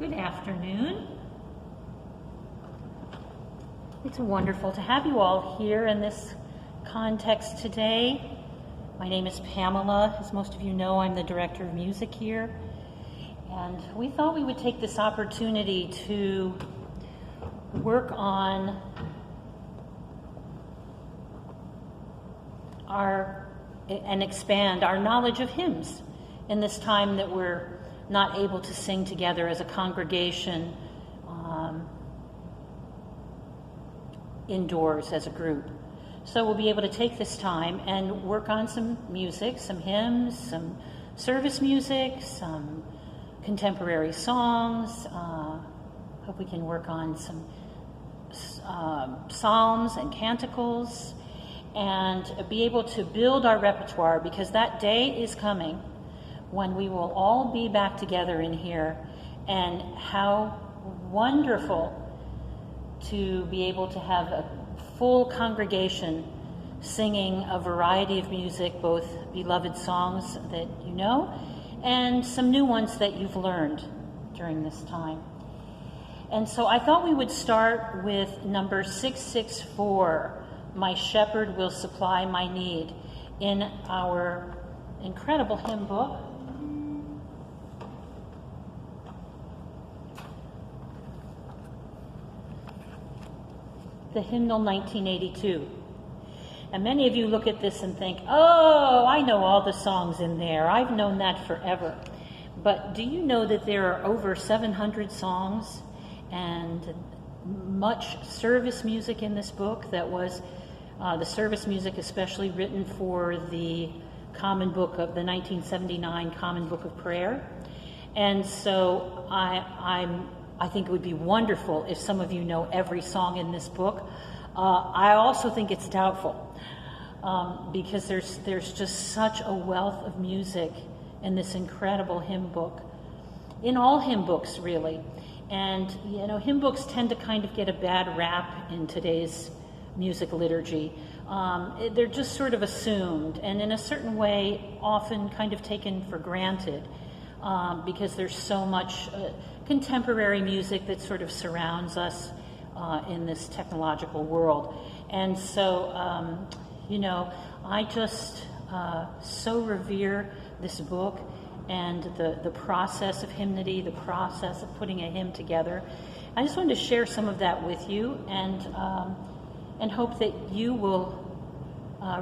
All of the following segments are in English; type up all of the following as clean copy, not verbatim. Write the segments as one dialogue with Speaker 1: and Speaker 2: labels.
Speaker 1: Good afternoon. It's wonderful to have you all here in this context today. My name is Pamela. As most of you know, I'm the director of music here. And we thought we would take this opportunity to work on and expand our knowledge of hymns in this time that we're not able to sing together as a congregation indoors as a group. So we'll be able to take this time and work on some music, some hymns, some service music, some contemporary songs. Hope we can work on some psalms and canticles and be able to build our repertoire, because that day is coming when we will all be back together in here, and how wonderful to be able to have a full congregation singing a variety of music, both beloved songs that you know and some new ones that you've learned during this time. And so I thought we would start with number 664, My Shepherd Will Supply My Need, in our incredible hymn book. The hymnal 1982. And many of you look at this and think, oh, I know all the songs in there. I've known that forever. But do you know that there are over 700 songs and much service music in this book that was the service music especially written for the Common Book of the 1979 Common Book of Prayer? And so I think it would be wonderful if some of you know every song in this book. I also think it's doubtful because there's just such a wealth of music in this incredible hymn book, in all hymn books really. And you know, hymn books tend to kind of get a bad rap in today's music liturgy. They're just sort of assumed, and in a certain way often kind of taken for granted, because there's so much contemporary music that sort of surrounds us in this technological world. And so, you know, I just so revere this book and the process of hymnody, the process of putting a hymn together. I just wanted to share some of that with you, and hope that you will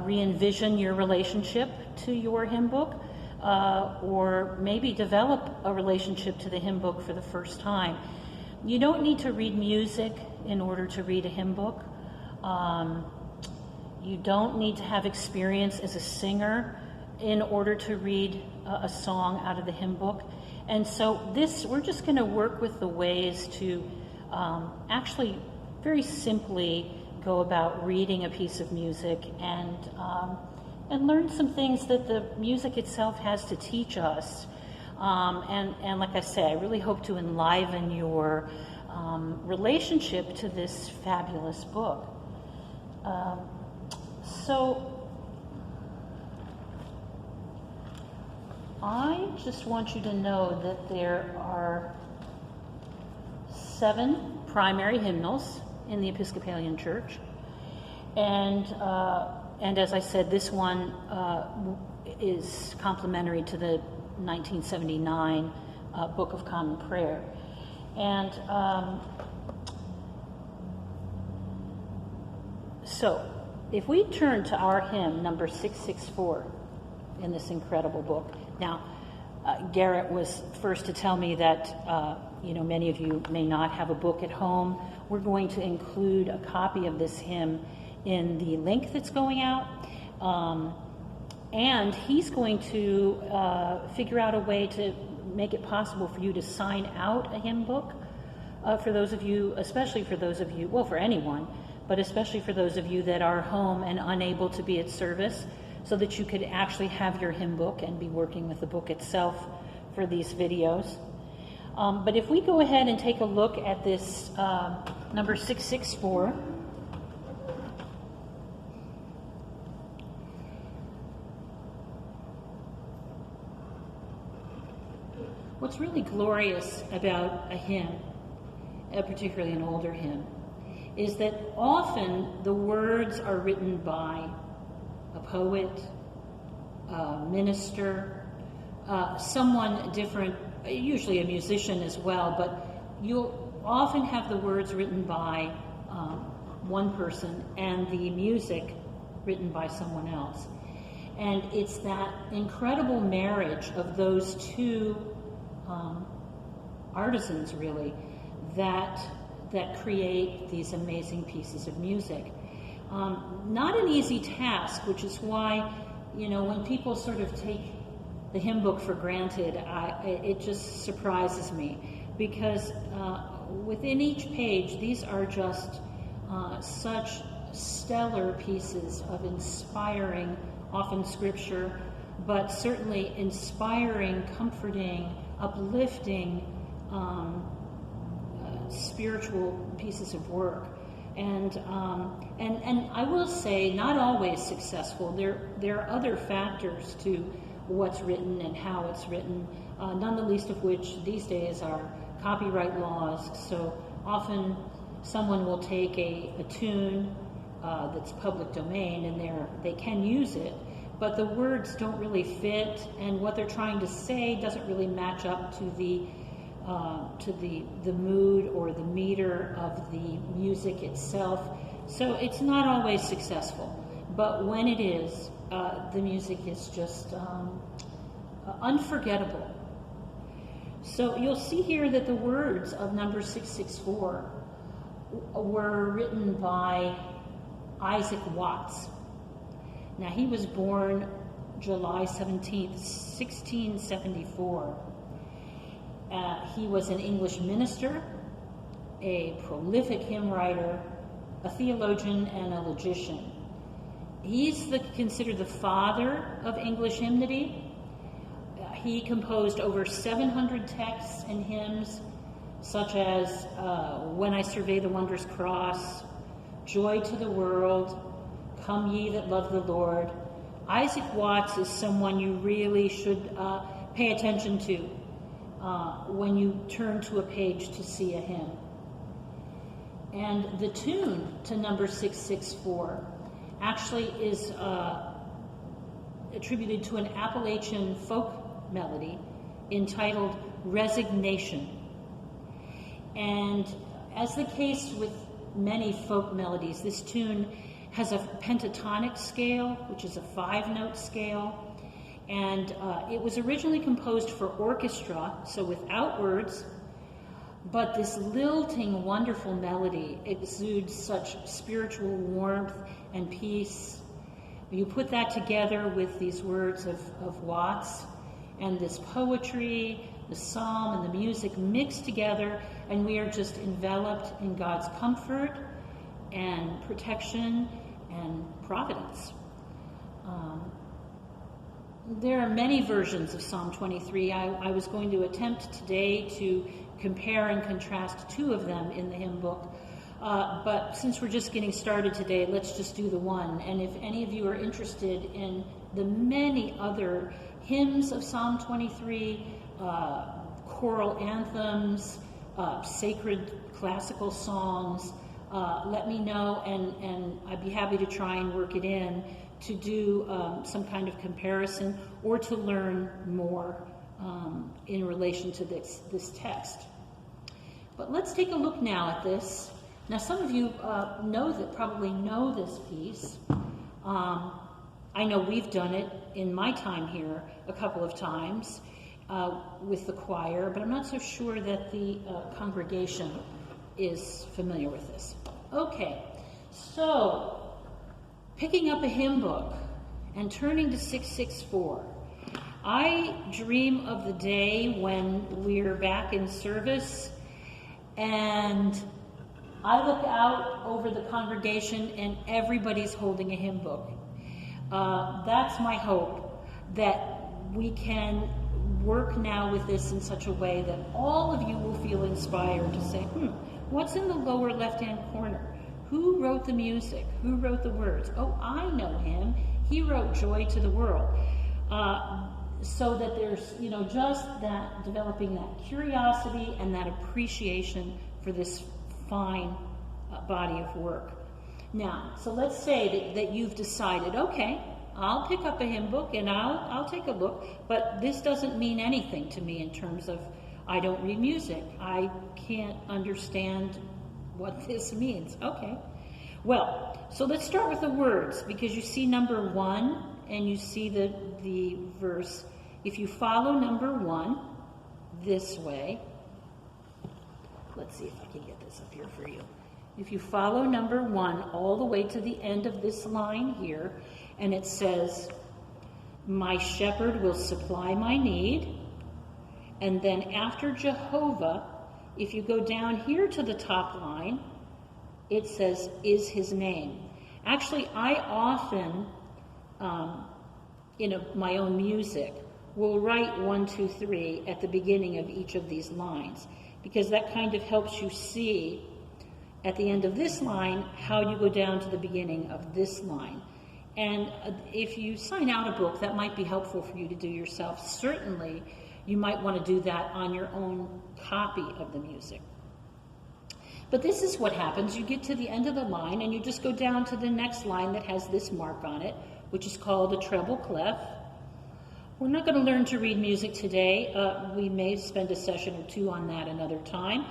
Speaker 1: re-envision your relationship to your hymn book, or maybe develop a relationship to the hymn book for the first time. You don't need to read music in order to read a hymn book. You don't need to have experience as a singer in order to read a song out of the hymn book. And so we're just going to work with the ways to actually very simply go about reading a piece of music and learn some things that the music itself has to teach us. And like I say, I really hope to enliven your relationship to this fabulous book. So I just want you to know that there are 7 primary hymnals in the Episcopalian Church, and as I said, this one is complementary to the 1979 Book of Common Prayer. And so if we turn to our hymn, number 664, in this incredible book. Now, Garrett was first to tell me that you know, many of you may not have a book at home. We're going to include a copy of this hymn in the link that's going out. And he's going to figure out a way to make it possible for you to sign out a hymn book for those of you, especially for those of you, well, for anyone, but especially for those of you that are home and unable to be at service, so that you could actually have your hymn book and be working with the book itself for these videos. But if we go ahead and take a look at this number 664, what's really glorious about a hymn, particularly an older hymn, is that often the words are written by a poet, a minister, someone different, usually a musician as well, but you'll often have the words written by one person and the music written by someone else. And it's that incredible marriage of those two artisans, really, that create these amazing pieces of music. Not an easy task, which is why, when people sort of take the hymn book for granted, it just surprises me, because within each page, these are just such stellar pieces of inspiring, often scripture, but certainly inspiring, comforting, uplifting, spiritual pieces of work. And I will say, not always successful. There are other factors to what's written and how it's written, none the least of which these days are copyright laws. So often someone will take a tune that's public domain, and they can use it, but the words don't really fit, and what they're trying to say doesn't really match up to the mood or the meter of the music itself. So it's not always successful, but when it is, the music is just unforgettable. So you'll see here that the words of number 664 were written by Isaac Watts. Now, he was born July 17th, 1674. He was an English minister, a prolific hymn writer, a theologian, and a logician. He's considered the father of English hymnody. He composed over 700 texts and hymns, such as When I Survey the Wondrous Cross, Joy to the World, Come Ye That Love the Lord. Isaac Watts is someone you really should pay attention to when you turn to a page to see a hymn. And the tune to number 664 actually is attributed to an Appalachian folk melody entitled Resignation. And as the case with many folk melodies, this tune has a pentatonic scale, which is a 5-note scale, and it was originally composed for orchestra, so without words, but this lilting, wonderful melody exudes such spiritual warmth and peace. You put that together with these words of Watts, and this poetry, the psalm, and the music mixed together, and we are just enveloped in God's comfort and protection and providence. There are many versions of Psalm 23. I was going to attempt today to compare and contrast 2 of them in the hymn book, but since we're just getting started today, let's just do the one. And if any of you are interested in the many other hymns of Psalm 23, choral anthems, sacred classical songs, let me know, and I'd be happy to try and work it in to do some kind of comparison or to learn more in relation to this text. But let's take a look now at this. Now, some of you probably know this piece. I know we've done it in my time here a couple of times with the choir, but I'm not so sure that the congregation is familiar with this. Okay, so picking up a hymn book and turning to 664, I dream of the day when we're back in service and I look out over the congregation and everybody's holding a hymn book. That's my hope, that we can work now with this in such a way that all of you will feel inspired to say, what's in the lower left-hand corner? Who wrote the music? Who wrote the words? Oh, I know him. He wrote Joy to the World. so that there's, just that developing that curiosity and that appreciation for this fine body of work. Now, so let's say that you've decided, okay, I'll pick up a hymn book and I'll take a look, but this doesn't mean anything to me in terms of I don't read music. I can't understand what this means. Okay. Well, so let's start with the words, because you see number 1 and you see the verse. If you follow number 1 this way, let's see if I can get this up here for you. If you follow number 1 all the way to the end of this line here, and it says, my shepherd will supply my need. And then after Jehovah, if you go down here to the top line, it says, is his name. Actually, I often, in my own music, will write 1, 2, 3 at the beginning of each of these lines, because that kind of helps you see at the end of this line how you go down to the beginning of this line. And if you sign out a book, that might be helpful for you to do yourself. Certainly, you might want to do that on your own copy of the music. But this is what happens. You get to the end of the line, and you just go down to the next line that has this mark on it, which is called a treble clef. We're not going to learn to read music today. We may spend a session or 2 on that another time.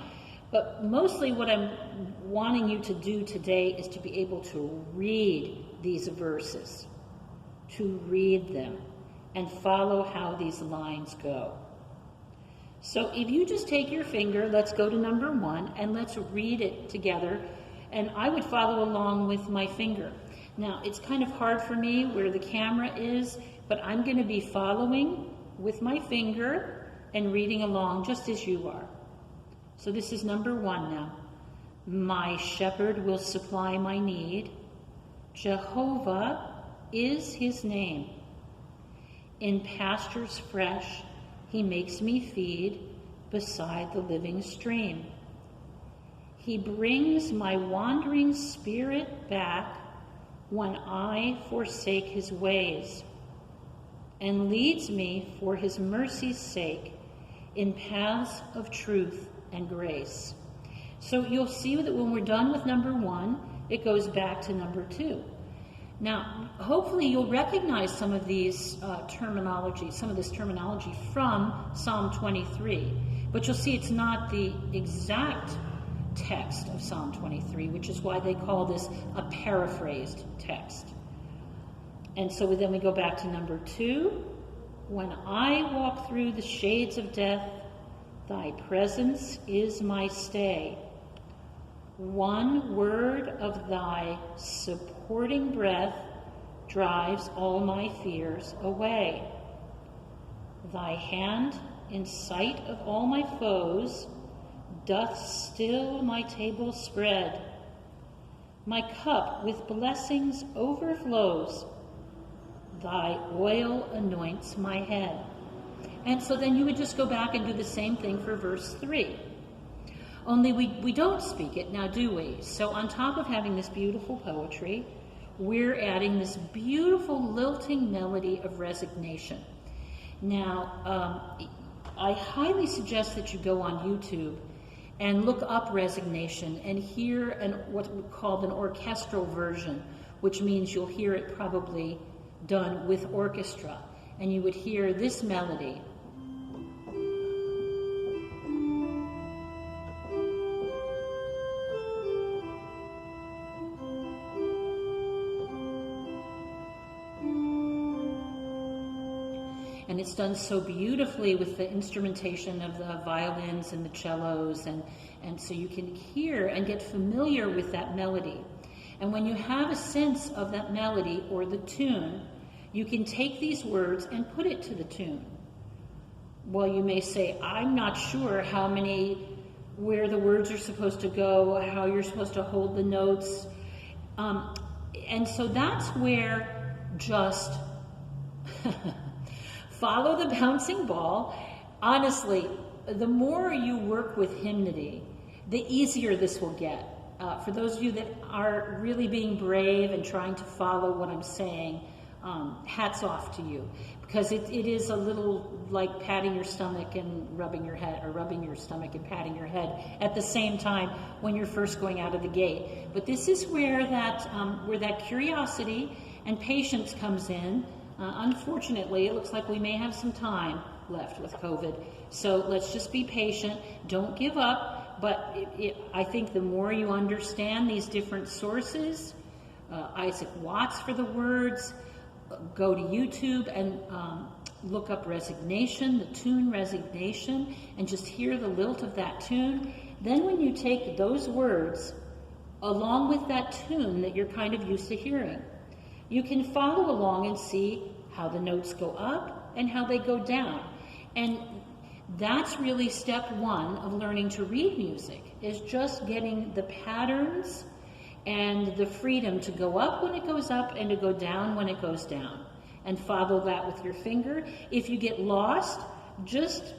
Speaker 1: But mostly what I'm wanting you to do today is to be able to read these verses, to read them, and follow how these lines go. So if you just take your finger, let's go to number 1, and let's read it together. And I would follow along with my finger. Now, it's kind of hard for me where the camera is, but I'm going to be following with my finger and reading along just as you are. So this is number 1 now. My shepherd will supply my need. Jehovah is his name. In pastures fresh, he makes me feed beside the living stream. He brings my wandering spirit back when I forsake his ways, and leads me for his mercy's sake in paths of truth and grace. So you'll see that when we're done with number 1, it goes back to number 2. Now, hopefully you'll recognize some of these terminology from Psalm 23. But you'll see it's not the exact text of Psalm 23, which is why they call this a paraphrased text. And so then we go back to number 2. When I walk through the shades of death, thy presence is my stay. One word of thy supporting breath drives all my fears away. Thy hand, in sight of all my foes, doth still my table spread. My cup with blessings overflows. Thy oil anoints my head. And so then you would just go back and do the same thing for verse 3. Only we don't speak it, now do we? So on top of having this beautiful poetry, we're adding this beautiful lilting melody of resignation. Now, I highly suggest that you go on YouTube and look up resignation and hear what we call an orchestral version, which means you'll hear it probably done with orchestra. And you would hear this melody. And it's done so beautifully with the instrumentation of the violins and the cellos, and so you can hear and get familiar with that melody. And when you have a sense of that melody or the tune, you can take these words and put it to the tune. Well, you may say, I'm not sure where the words are supposed to go, how you're supposed to hold the notes. And so that's where just follow the bouncing ball. Honestly, the more you work with hymnody, the easier this will get. For those of you that are really being brave and trying to follow what I'm saying, hats off to you, because it is a little like patting your stomach and rubbing your head, or rubbing your stomach and patting your head at the same time when you're first going out of the gate. But this is where that curiosity and patience comes in. Unfortunately, it looks like we may have some time left with COVID, so let's just be patient. Don't give up. But I think the more you understand these different sources, Isaac Watts for the words, go to YouTube and look up Resignation, the tune Resignation, and just hear the lilt of that tune. Then when you take those words along with that tune that you're kind of used to hearing, you can follow along and see how the notes go up and how they go down. And that's really step one of learning to read music, is just getting the patterns and the freedom to go up when it goes up and to go down when it goes down. And follow that with your finger. If you get lost, just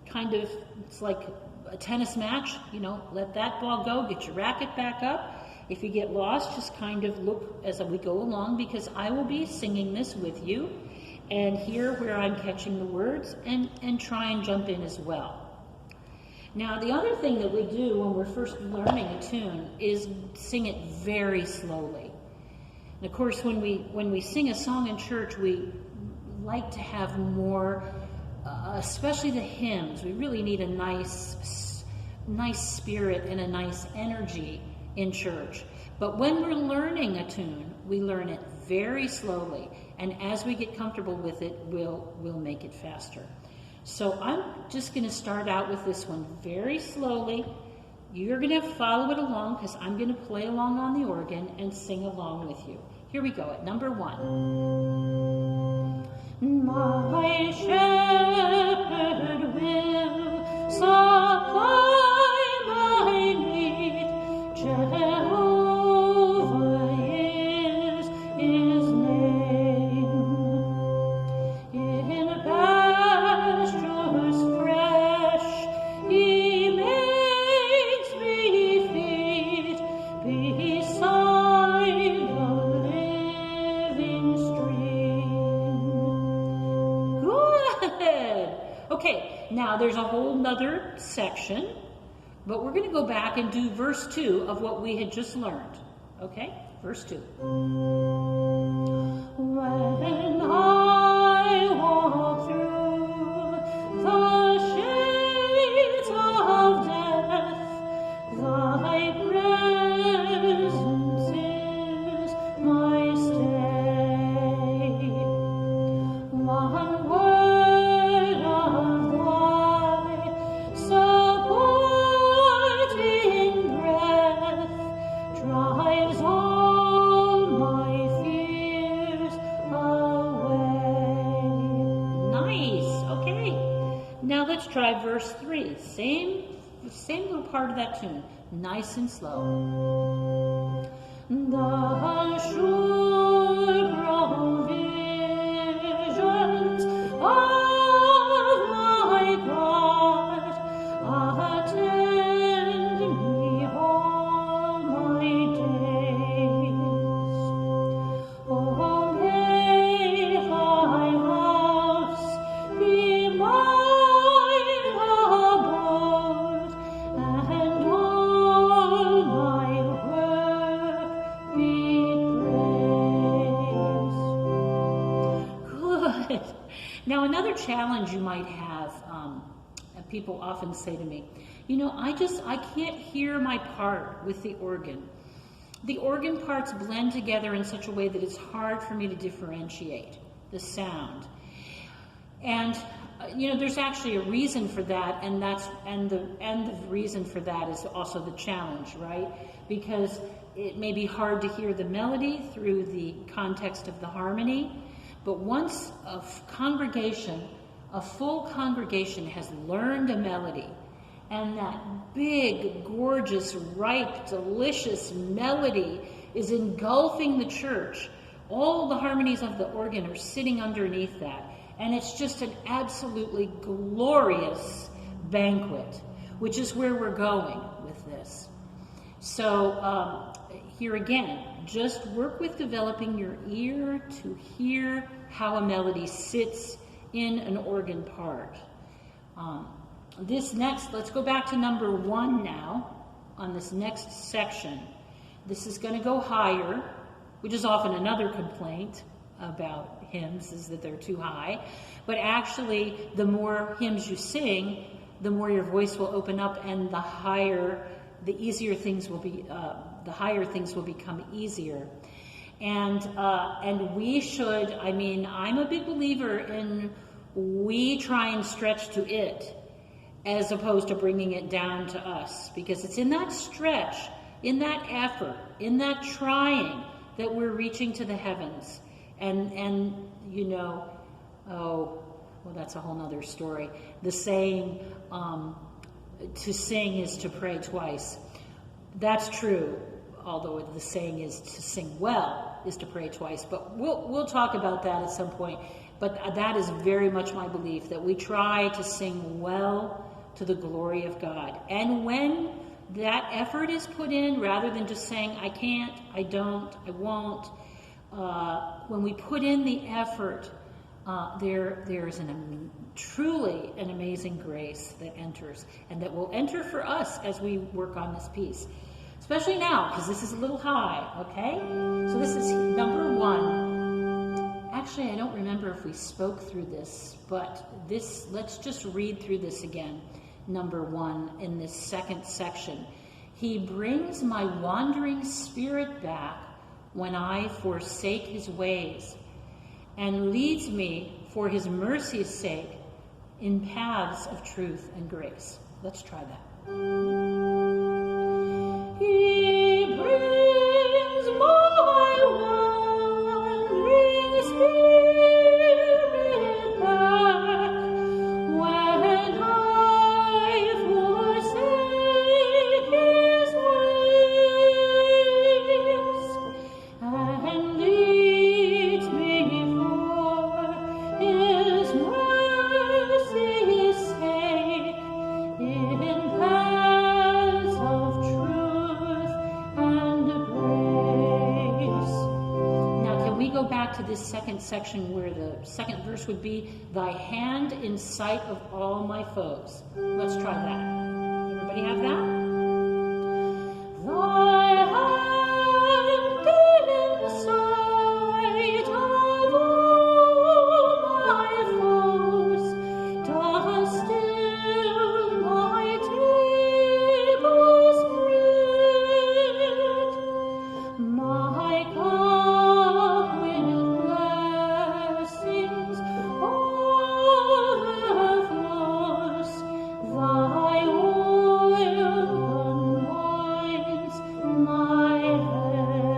Speaker 1: kind of, it's like a tennis match, let that ball go, get your racket back up. If you get lost, just kind of look as we go along, because I will be singing this with you, and hear where I'm catching the words, and try and jump in as well. Now, the other thing that we do when we're first learning a tune is sing it very slowly. And of course, when we sing a song in church, we like to have more, especially the hymns. We really need a nice spirit and a nice energy in church. But when we're learning a tune, we learn it very slowly, and as we get comfortable with it, we'll make it faster. So I'm just going to start out with this one very slowly. You're going to follow it along, because I'm going to play along on the organ and sing along with you. Here we go at number 1. My shepherd will supply my need. Jehovah is his name. In pastures fresh he makes me feed beside the living stream. Good! Okay, now there's a whole nother section, but we're going to go back and do verse 2 of what we had just learned. Okay? Verse 2. When I walk through the shades of death, thy presence is my stay. One word of thy supporting breath drives all my fears away. Nice. Okay. Now let's try verse 3. Same little part of that tune. Nice and slow. The sure provisions of my God attend me all my days. Oh, may thy house be mine abode, and all my work be praised. Good. Now, another challenge you might have, people often say to me, I can't hear my part with the organ. The organ parts blend together in such a way that it's hard for me to differentiate the sound. And there's actually a reason for that, and the reason for that is also the challenge, right? Because it may be hard to hear the melody through the context of the harmony, but once a full congregation has learned a melody, and that big, gorgeous, ripe, delicious melody is engulfing the church, all the harmonies of the organ are sitting underneath that. And it's just an absolutely glorious banquet, which is where we're going with this. So here again, just work with developing your ear to hear how a melody sits in an organ part. Let's go back to number 1 now on this next section. This is going to go higher, which is often another complaint about hymns, is that they're too high. But actually, the more hymns you sing, the more your voice will open up, and the higher things will become easier. And we should, I'm a big believer in we try and stretch to it as opposed to bringing it down to us, because it's in that stretch, in that effort, in that trying that we're reaching to the heavens. And you know, that's a whole nother story. The saying, to sing is to pray twice. That's true, although the saying is to sing well is to pray twice. But we'll talk about that at some point. But that is very much my belief, that we try to sing well to the glory of God. And when that effort is put in, rather than just saying, I can't, I don't, I won't, when we put in the effort, there is truly an amazing grace that enters, and that will enter for us as we work on this piece. Especially now, because this is a little high, okay? So this is number 1. Actually, I don't remember if we spoke through this, but let's just read through this again. Number 1 in this second section. He brings my wandering spirit back when I forsake his ways, and leads me for his mercy's sake in paths of truth and grace. Let's try that. He brings my wandering spirit back when I forsake his ways, and leads me for his mercy's sake in paths of truth and grace. Now, can we go back to this second section where the second verse would be, thy hand in sight of all my foes? Let's try that. Everybody have that? Thy hand in sight of all my foes, does still my table spread. My cup with blessings overflows. Thy oil unwinds my head.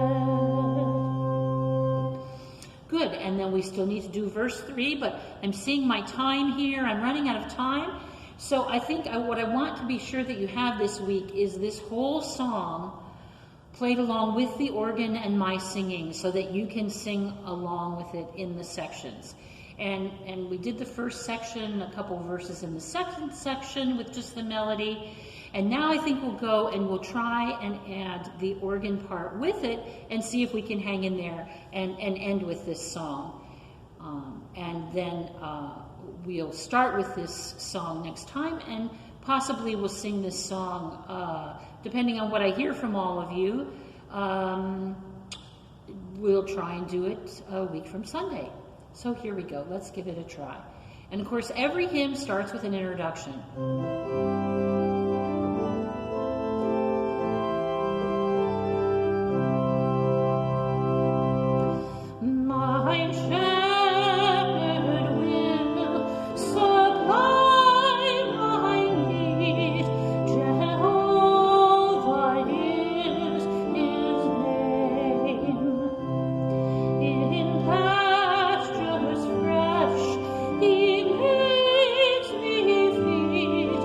Speaker 1: Good, and then we still need to do verse 3, but I'm seeing my time here. I'm running out of time. So I think what I want to be sure that you have this week is this whole song played along with the organ and my singing, so that you can sing along with it in the sections. And we did the first section, a couple verses in the second section with just the melody. And now I think we'll go and we'll try and add the organ part with it and see if we can hang in there and end with this song. And then we'll start with this song next time, and possibly we'll sing this song, depending on what I hear from all of you. We'll try and do it a week from Sunday. So here we go. Let's give it a try. And of course, every hymn starts with an introduction. My shepherd will supply my need. Jehovah is his name. In pastures fresh he makes me feed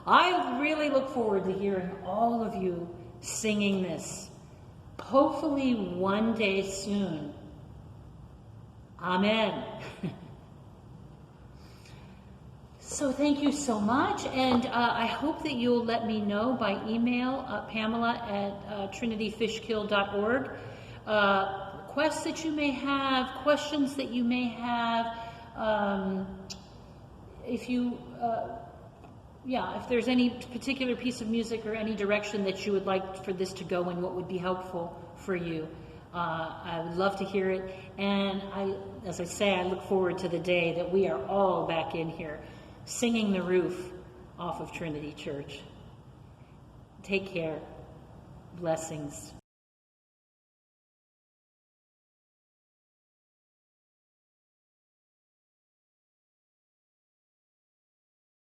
Speaker 1: I really look forward to hearing all of you singing this. Hopefully one day soon. Amen. So thank you so much, and I hope that you'll let me know by email, Pamela@trinityfishkill.org, requests that you may have, questions that you may have, if there's any particular piece of music or any direction that you would like for this to go in, what would be helpful for you. I would love to hear it, and as I say, I look forward to the day that we are all back in here singing the roof off of Trinity Church. Take care. Blessings.